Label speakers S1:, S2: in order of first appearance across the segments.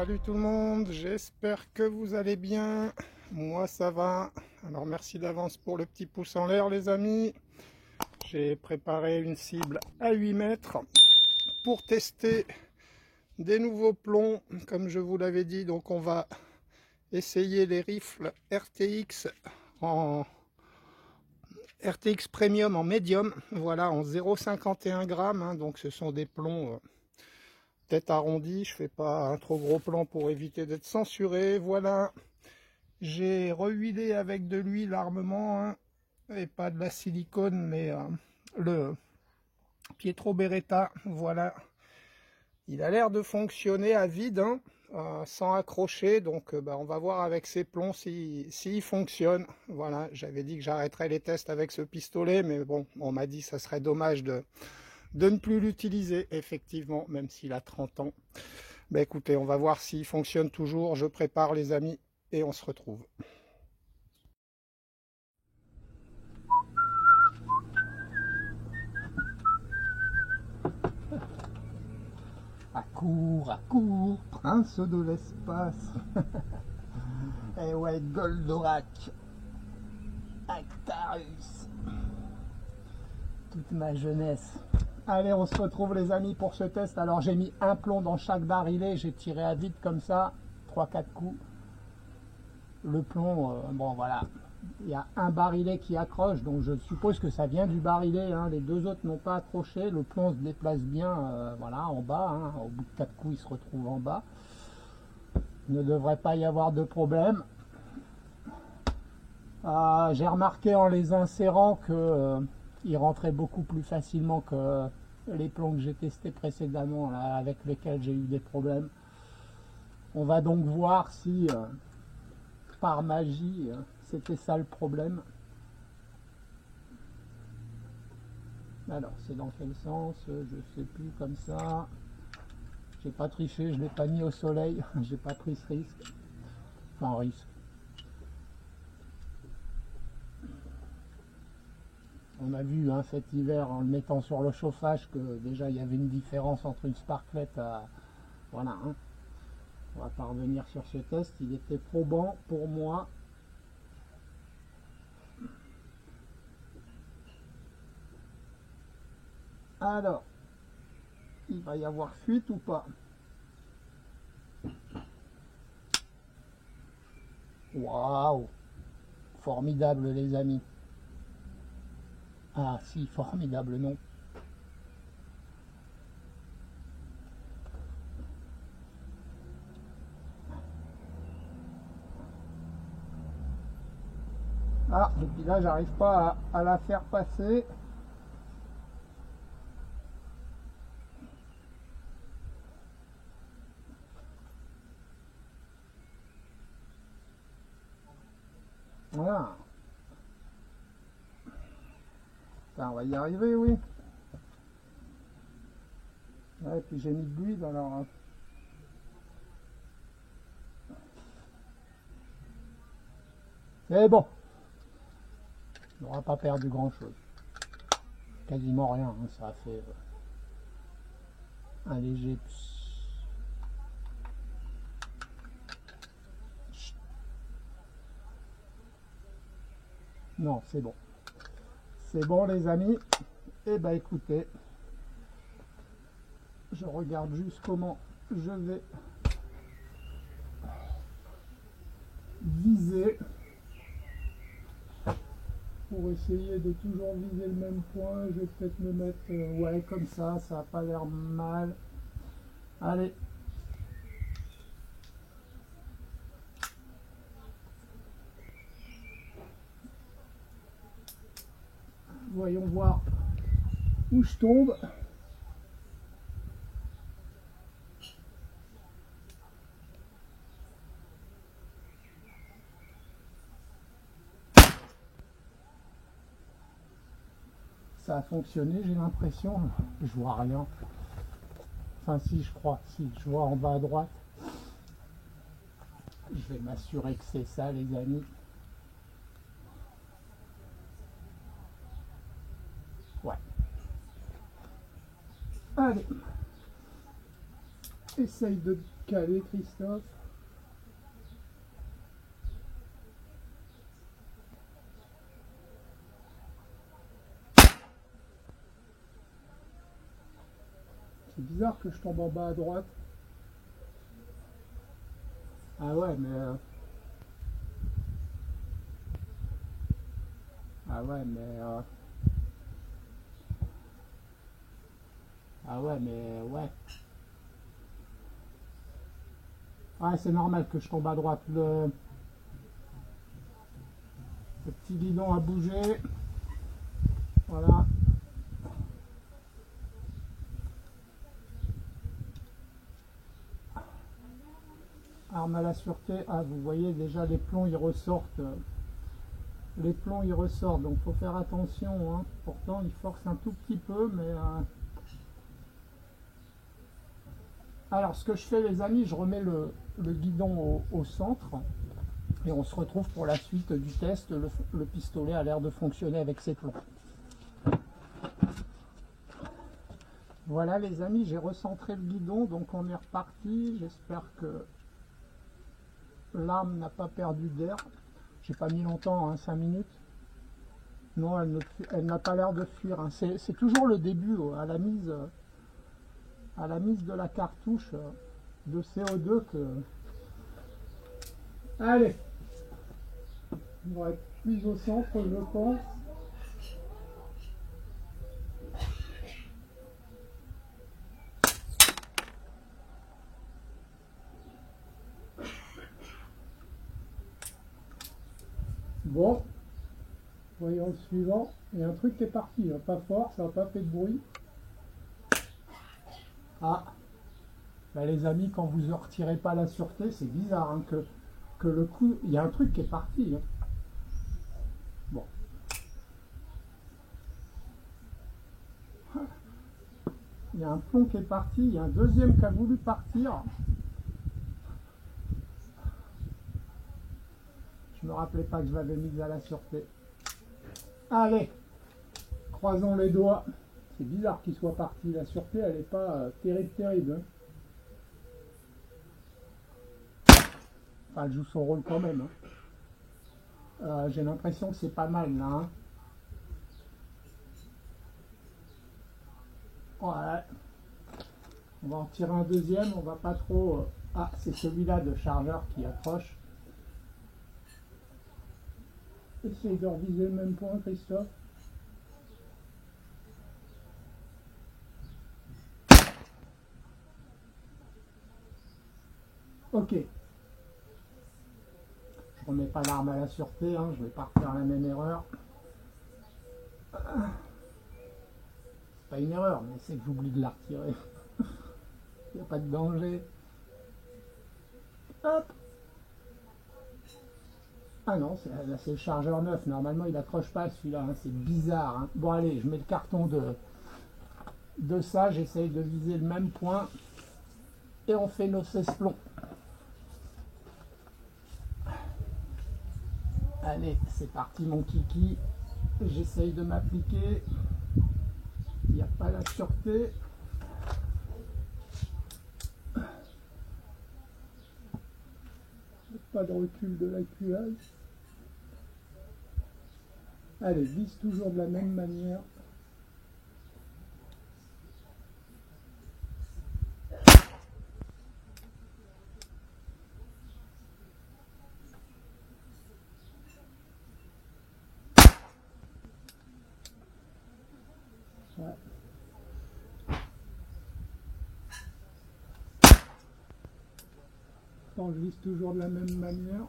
S1: Salut tout le monde, j'espère que vous allez bien. Moi ça va. Alors merci d'avance pour le petit pouce en l'air les amis. J'ai préparé une cible à 8 mètres pour tester des nouveaux plombs. Comme je vous l'avais dit, donc on va essayer les rifles RTX en RTX Premium en médium. Voilà, en 0,51 grammes. Hein, donc ce sont des plombs tête arrondie, je fais pas un trop gros plan pour éviter d'être censuré. Voilà, j'ai rehuilé avec de l'huile armement, hein, et pas de la silicone, mais le Pietro Beretta. Voilà, il a l'air de fonctionner à vide, hein, sans accrocher. Donc on va voir avec ces plombs s'il fonctionne. Voilà, j'avais dit que j'arrêterais les tests avec ce pistolet, mais bon, on m'a dit que ça serait dommage de ne plus l'utiliser, effectivement, même s'il a 30 ans. Ben écoutez, on va voir s'il fonctionne toujours. Je prépare les amis et on se retrouve. À court, prince de l'espace. Et ouais, Goldorak, Actarus, toute ma jeunesse. Allez, on se retrouve les amis pour ce test. Alors j'ai mis un plomb dans chaque barillet, j'ai tiré à vide comme ça, 3-4 coups. Le plomb, bon voilà, il y a un barillet qui accroche, donc je suppose que ça vient du barillet, hein. Les deux autres n'ont pas accroché, le plomb se déplace bien, voilà, en bas, hein. Au bout de 4 coups il se retrouve en bas. Il ne devrait pas y avoir de problème. J'ai remarqué en les insérant que ils rentraient beaucoup plus facilement que les plombs que j'ai testés précédemment, là, avec lesquels j'ai eu des problèmes. On va donc voir si par magie c'était ça le problème. Alors c'est dans quel sens? Je sais plus, comme ça. J'ai pas triché, je l'ai pas mis au soleil. J'ai pas pris ce risque. Enfin risque. On a vu cet hiver en le mettant sur le chauffage que déjà il y avait une différence entre une sparklette à... Voilà, hein. On va pas revenir sur ce test, il était probant pour moi. Alors, il va y avoir fuite ou pas? Waouh! Formidable les amis. Ah si, formidable non. Ah, et puis là j'arrive pas à la faire passer. Voilà. Ça, on va y arriver, oui. Ouais, et puis j'ai mis de l'huile alors. Mais bon, on n'aura pas perdu grand chose. Quasiment rien, hein, ça a fait un léger. Non, c'est bon. C'est bon les amis. Et bah écoutez, je regarde juste comment je vais viser pour essayer de toujours viser le même point. Je vais peut-être me mettre ouais, comme ça n'a pas l'air mal. Allez. Voyons voir où je tombe. Ça a fonctionné, j'ai l'impression. Je vois rien. Enfin si, je crois. Si, je vois en bas à droite. Je vais m'assurer que c'est ça les amis. Ouais. Allez. Essaye de calé, Christophe. C'est bizarre que je tombe en bas à droite. Ah ouais, mais... Ah ouais, mais... Ah ouais, mais... Ouais. Ah, c'est normal que je tombe à droite. Le petit guidon a bougé. Voilà. Arme à la sûreté. Ah, vous voyez déjà les plombs, ils ressortent. Les plombs, ils ressortent. Donc, faut faire attention. Hein. Pourtant, il force un tout petit peu, mais... Alors, ce que je fais, les amis, je remets le guidon au centre. Et on se retrouve pour la suite du test. Le pistolet a l'air de fonctionner avec ses plombs. Voilà les amis, j'ai recentré le guidon, donc on est reparti. J'espère que l'arme n'a pas perdu d'air. J'ai pas mis longtemps, hein, 5 minutes. Non, elle n'a pas l'air de fuir. Hein. C'est toujours le début, à la mise de la cartouche de CO2 que... Allez, on va être plus au centre, je pense. Bon, voyons le suivant. Il y a un truc qui est parti, hein. Pas fort, ça n'a pas fait de bruit. Ah, bah les amis, quand vous ne retirez pas la sûreté, c'est bizarre hein, que le coup, il y a un truc qui est parti. Hein. Bon. Il y a un plomb qui est parti, il y a un deuxième qui a voulu partir. Je me rappelais pas que je l'avais mise à la sûreté. Allez, croisons les doigts. C'est bizarre qu'il soit parti. La sûreté, elle n'est pas terrible. Hein. Enfin, elle joue son rôle quand même. Hein. J'ai l'impression que c'est pas mal là. Hein. Ouais. On va en tirer un deuxième. On va pas trop... Ah, c'est celui-là de chargeur qui approche. Essaye de reviser le même point, Christophe. Ok. Je remets pas l'arme à la sûreté, hein, je vais pas refaire la même erreur. C'est pas une erreur, mais c'est que j'oublie de la retirer. Il n'y a pas de danger. Hop. Ah non, c'est le chargeur neuf. Normalement, il accroche pas celui-là. Hein. C'est bizarre. Hein. Bon, allez, je mets le carton de ça. J'essaye de viser le même point. Et on fait nos 16 plombs. Allez, c'est parti mon kiki. J'essaye de m'appliquer. Il n'y a pas la sûreté. Pas de recul de la cuillage. Allez, vise toujours de la même manière. Ouais. Quand je vise toujours de la même manière.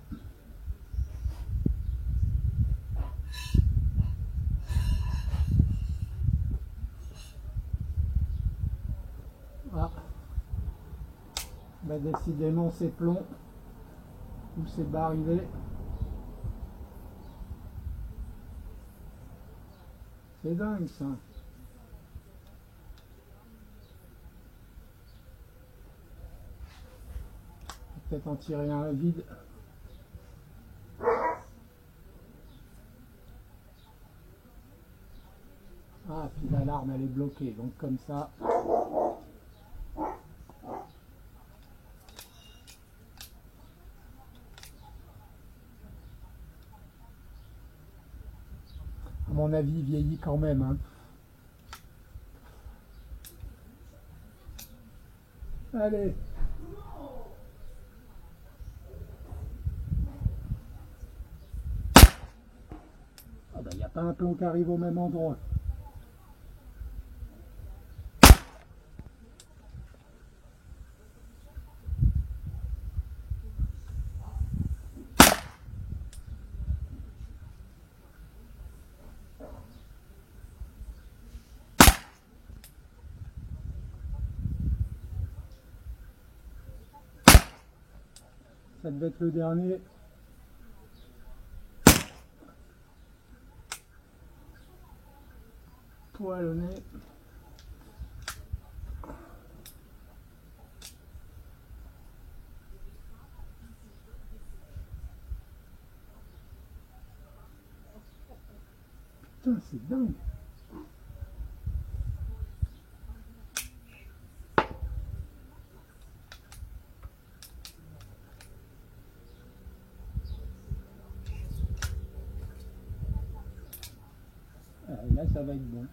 S1: Ah. Bah, décidément c'est plomb ou c'est barilé. C'est dingue ça. Peut-être en tirer un vide. Ah, puis l'alarme elle est bloquée, donc comme ça. À mon avis, il vieillit quand même, hein. Allez. Ah ben, il n'y a pas un plomb qui arrive au même endroit. Ça devait être le dernier. Poil au nez. Putain, c'est dingue. Là, ça va être bon.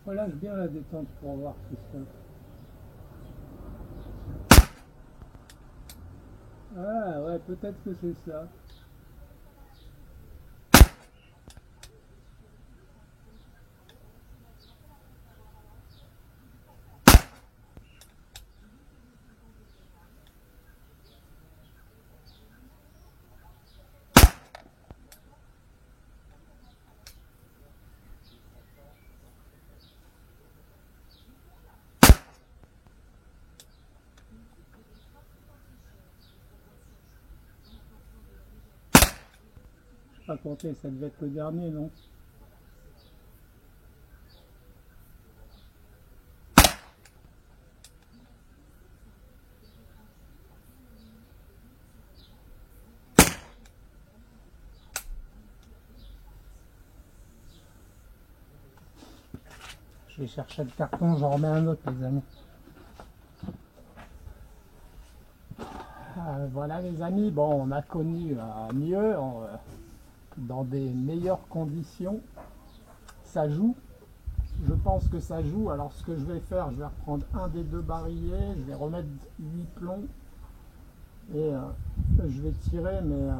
S1: Relâche bien la détente pour voir tout ça. Ah ouais, peut-être que c'est ça. Pas compter, ça devait être le dernier, non? Je vais chercher le carton, j'en remets un autre, les amis. Voilà, les amis, bon, on a connu mieux, dans des meilleures conditions. Ça joue. Je pense que ça joue. Alors ce que je vais faire, je vais reprendre un des deux barillet, je vais remettre 8 plombs et je vais tirer, mais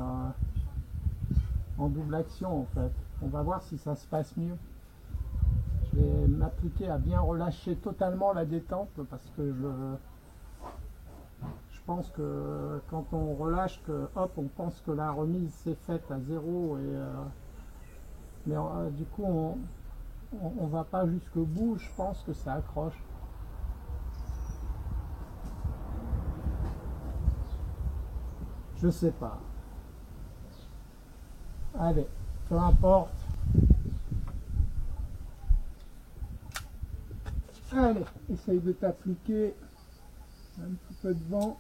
S1: en double action en fait. On va voir si ça se passe mieux. Je vais m'appliquer à bien relâcher totalement la détente parce que je pense que quand on relâche, que hop, on pense que la remise s'est faite à zéro mais du coup on va pas jusqu'au bout. Je pense que ça accroche. Je sais pas. Allez, peu importe. Allez, essaye de t'appliquer un petit peu de vent.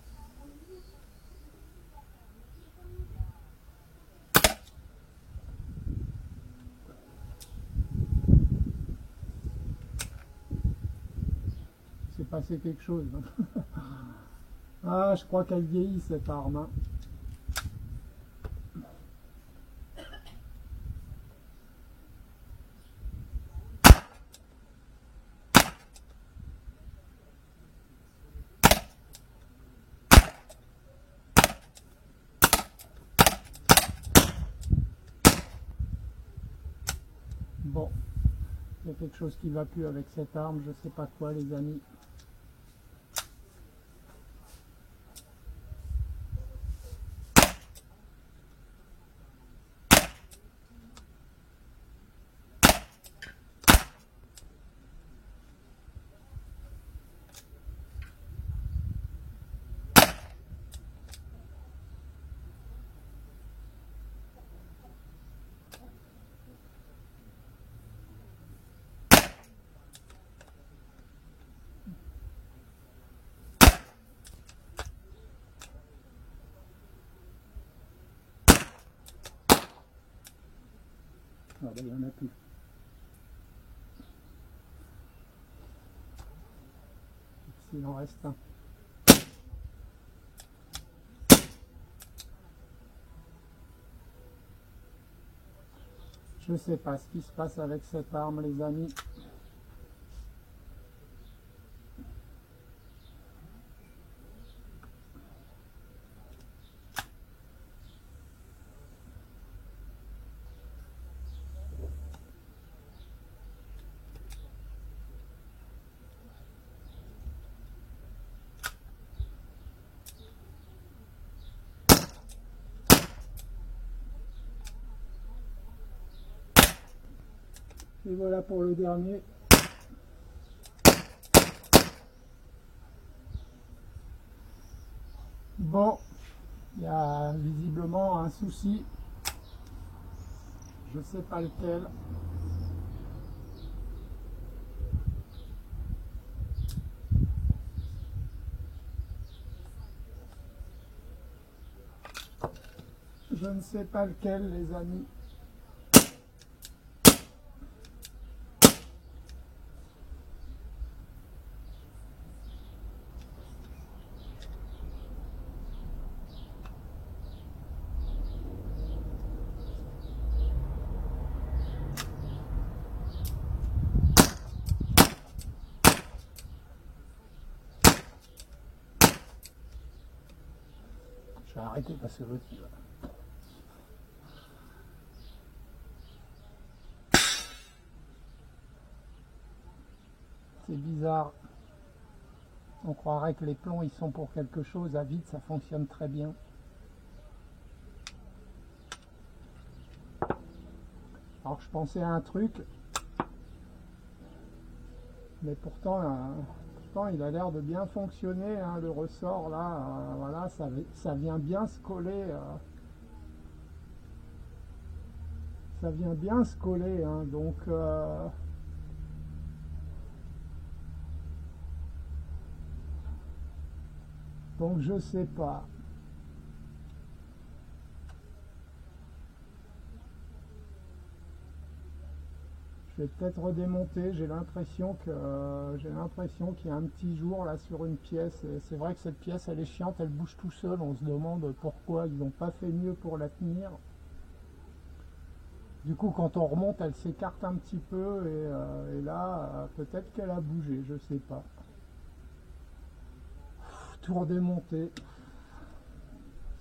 S1: C'est passé quelque chose. Ah, je crois qu'elle vieillit cette arme. Hein. Bon, il y a quelque chose qui ne va plus avec cette arme, je sais pas quoi les amis. Ah ben, il n'y en a plus. S'il en reste un. Je sais pas ce qui se passe avec cette arme, les amis. Et voilà pour le dernier. Bon, il y a visiblement un souci. Je sais pas lequel. Je ne sais pas lequel, les amis. Je vais arrêter parce que l'autre, il va. C'est bizarre. On croirait que les plombs ils sont pour quelque chose. À vide, ça fonctionne très bien. Alors je pensais à un truc, mais pourtant il a l'air de bien fonctionner, hein, le ressort là, voilà, ça vient bien se coller. Ça vient bien se coller, hein, donc je sais pas. Je vais peut-être redémonter. J'ai l'impression qu'il y a un petit jour là sur une pièce. Et c'est vrai que cette pièce elle est chiante, elle bouge tout seul. On se demande pourquoi ils n'ont pas fait mieux pour la tenir. Du coup, quand on remonte, elle s'écarte un petit peu et là, peut-être qu'elle a bougé, je sais pas. Tout redémonter.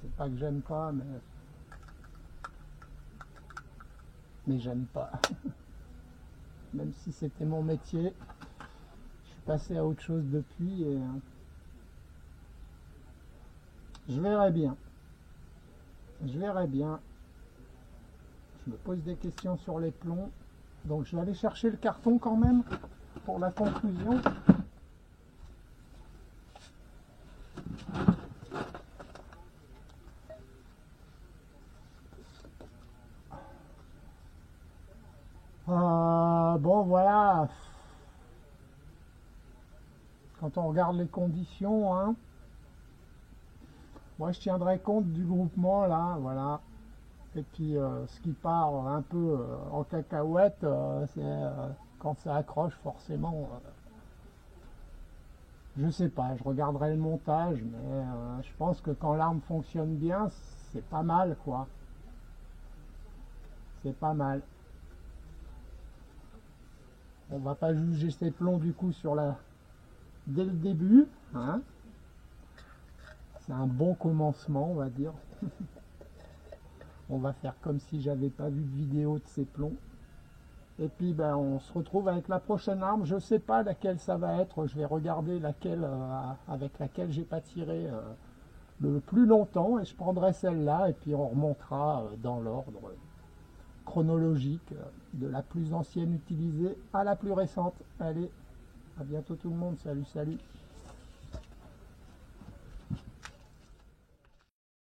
S1: C'est pas que j'aime pas, mais j'aime pas. Même si c'était mon métier, je suis passé à autre chose depuis et je verrai bien. Je verrai bien. Je me pose des questions sur les plombs. Donc je vais aller chercher le carton quand même pour la conclusion. Bon voilà. Quand on regarde les conditions, hein, moi je tiendrai compte du groupement là, voilà. Et puis ce qui part un peu en cacahuète, c'est quand ça accroche forcément. Je sais pas, je regarderai le montage, mais je pense que quand l'arme fonctionne bien, c'est pas mal quoi. C'est pas mal. On va pas juger ces plombs du coup dès le début, hein. C'est un bon commencement, on va dire. On va faire comme si j'avais pas vu de vidéo de ces plombs. Et puis ben, on se retrouve avec la prochaine arme. Je sais pas laquelle ça va être. Je vais regarder laquelle avec laquelle j'ai pas tiré le plus longtemps et je prendrai celle-là et puis on remontera dans l'ordre chronologique de la plus ancienne utilisée à la plus récente. Allez, à bientôt tout le monde. Salut, salut.